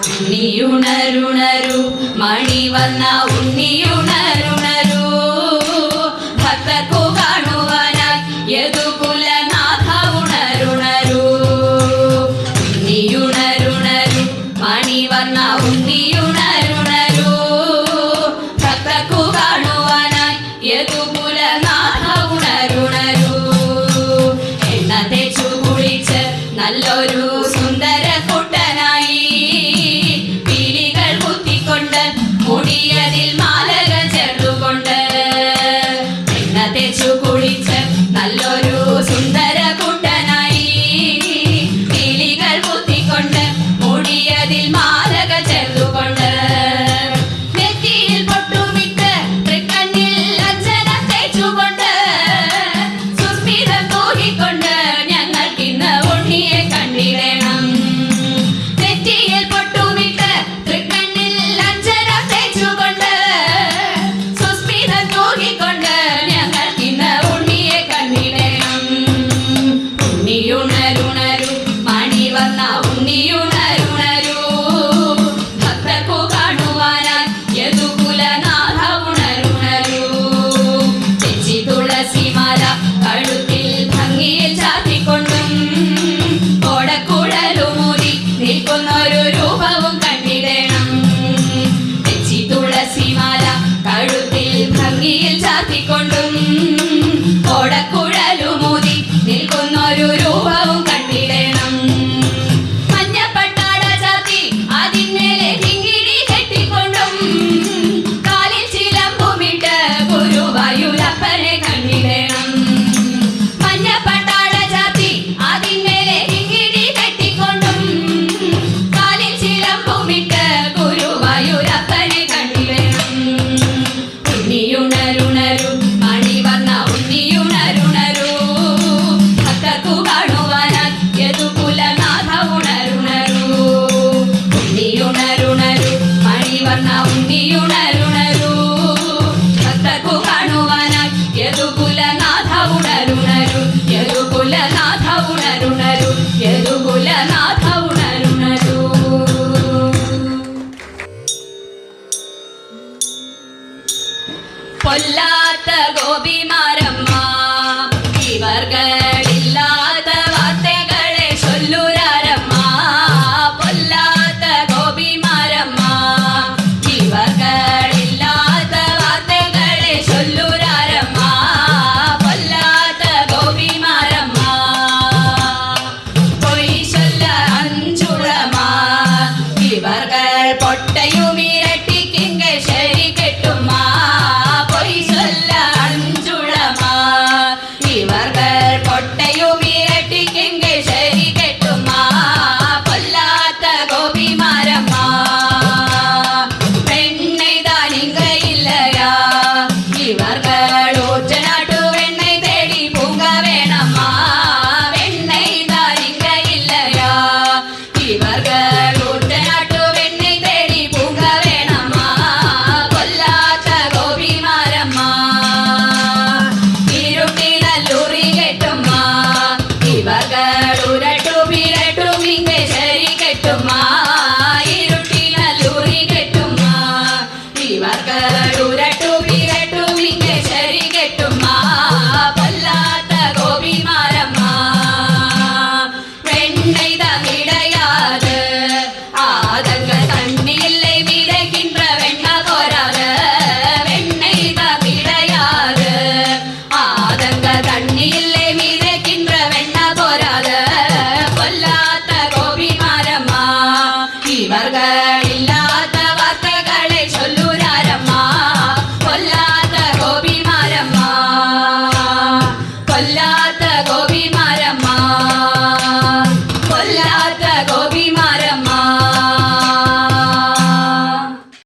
ഉണ്ണിയുണരുണരു മണി വന്ന ഉണ്ണിയുണരുണരു ഭക്തർക്കു കാണുവാനായി യദുകുലനാഥ ഉണരുണരു. ഉണ്ണിയുണരുണരു മണി വന്ന ഉണ്ണിയുണരുണരു ഭക്തർക്കു കാണുവാനായി യദുകുലനാഥ ഉണരുണരു. എണ്ണ തേച്ചു കുളിച്ച് നല്ലൊരു സുന്ദര കുട്ടനായി പീലികൾ കുത്തിക്കൊണ്ട് മുടിയതിൽ മാലകൾ ചേർത്തുകൊണ്ട് എണ്ണ തേച്ചു കുളിച്ച് നല്ലൊരു സുന്ദര കുട്ടനായി പീലികൾ കുത്തിക്കൊണ്ട് മുടിയതിൽ മാലകൾ ചേർത്തുകൊണ്ട് നെറ്റിയിൽ പൊട്ടുമിട്ട് തൃക്കണ്ണിൽ അഞ്ജന തേച്ചുകൊണ്ട് സുസ്മിതം തൂകിക്കൊണ്ട് ഞങ്ങൾക്കിന്ന് ഉണ്ണിയെ കണ്ടിടണം. നെറ്റിയിൽ പൊട്ടുമിട്ട് തൃക്കണ്ണിൽ അഞ്ജന തേച്ചുകൊണ്ട് സുസ്മിതം തൂകിക്കൊണ്ട് ഞങ്ങൾക്കിന്ന് ഉണ്ണിയെ കണ്ടിടണം. ഉണ്ണിയുണരുണരു മണി വന്ന ഉണ്ണിയുണരുണരു ഭക്തർക്കു കാണുവാനായി യദുകുലനാഥ ഉണരുണരു. ചെച്ചി തുളസിമാല കഴുത്തിൽ ഭംഗിയിൽ ചാത്തിക്കൊണ്ടും കോടക്കുഴലുമൂരി നിൽക്കുന്നൊരു രൂപവും കണ്ടിടണം. ചെച്ചി തുളസിമാല കഴുത്തിൽ ഭംഗിയിൽ ചാത്തിക്കൊണ്ടും കോടക്കുഴലുമൂരി നിൽക്കുന്നൊരു രൂപവും കണ്ടിടണം. മഞ്ഞപ്പട്ടാട ചാത്തി അതിന്മേലെ കിങ്ങിണി കെട്ടിക്കൊണ്ടും കാലിൽ ചിലമ്പുമിട്ട് ഗുരുവായൂരപ്പനെ കണ്ടിടണം. മഞ്ഞപ്പട്ടാട ചാത്തി അതിന്മേലെ കിങ്ങിണി കെട്ടിക്കൊണ്ടും കാലിൽ ചിലമ്പുമിട്ട് ഗുരുവായൂരപ്പനെ കണ്ടിടണം. ഉണ്ണിയുണരുണരു മണി വന്ന ഉണ്ണിയുണരുണരു ഭക്തർക്കു കാണുവാനായി യദുകുലനാഥ ഉണരുണരു. ഉണ്ണിയുണരുണരു മണി വന്ന ഉണ്ണിയുണരുണരു ഭക്തർക്കു കാണുവാനായി യദുകുലനാഥ ഉണരുണരു. യദുകുലനാഥ ഉണരുണരു. യദുകുലനാഥ ഉണരുണരു. പൊല്ലാത്ത ഗോപിമാരമ്മ ഇവർകളില്ലാത്ത വാർത്തകളെ ചൊല്ലുരാരമ്മ. പൊല്ലാത്ത ഗോപിമാരമ്മ ഇവർകളില്ലാത്ത വാർത്തകളെ ചൊല്ലുരാരമ്മ. പൊല്ലാത്ത ഗോപിമാരമ്മ പൊയ് ചൊല്ല അഞ്ചുളമ ഇവർകൾ പൊട്ടയുമിരട്ടിക്കിങ്ക ശരി കെട്ടുമ്മ. പൊയ് ചൊല്ല അഞ്ചുളമ ഇവർകൾ പൊട്ടയുമിരട്ടിക്കിങ്ക ശരി കെട്ടുമ്മ. പൊല്ലാത്ത ഗോപിമാരമ്മ വെണ്ണൈതാനിങ്കയില്ലയാ ഇവർകൾ ഊറ്റനാട്ടു വെണ്ണൈ തേടി പൂങ്ക വേണമ്മ. വെണ്ണൈതാനിങ്കയില്ലയാ ഇവർകൾ ഊറ്റനാട്ടു വെണ്ണൈ തേടി പൂങ്ക വേണമ്മ. പൊല്ലാത്ത ഗോപിമാരമ്മ ഇരുട്ടിനല്ലുറി കെട്ടുമ്മ ഇവർകൾ ഉരട്ടു പിരട്ടു മിങ്ക ശരി കെട്ടുമ്മ. ഇരുട്ടിനല്ലുറി കെട്ടുമ്മ ഇവർകൾ ഉരട്ടു പിരട്ടു മിങ്ക ശരി കെട്ടുമ്മ. പൊല്ലാത്ത ഗോപിമാരമ്മ വെണ്ണൈത വിടയാത് ആതങ്ക തണ്ണിയില്ലേ വിടകിன்ற വെണ്ണ പോരാത്. വെണ്ണൈത വിടയാത് ആതങ്ക തണ്ണിയില്ലേ വിടകിன்ற വെണ്ണ പോരാത്. പൊല്ലാത്ത ഗോപിമാരമ്മ ഇവർകൾ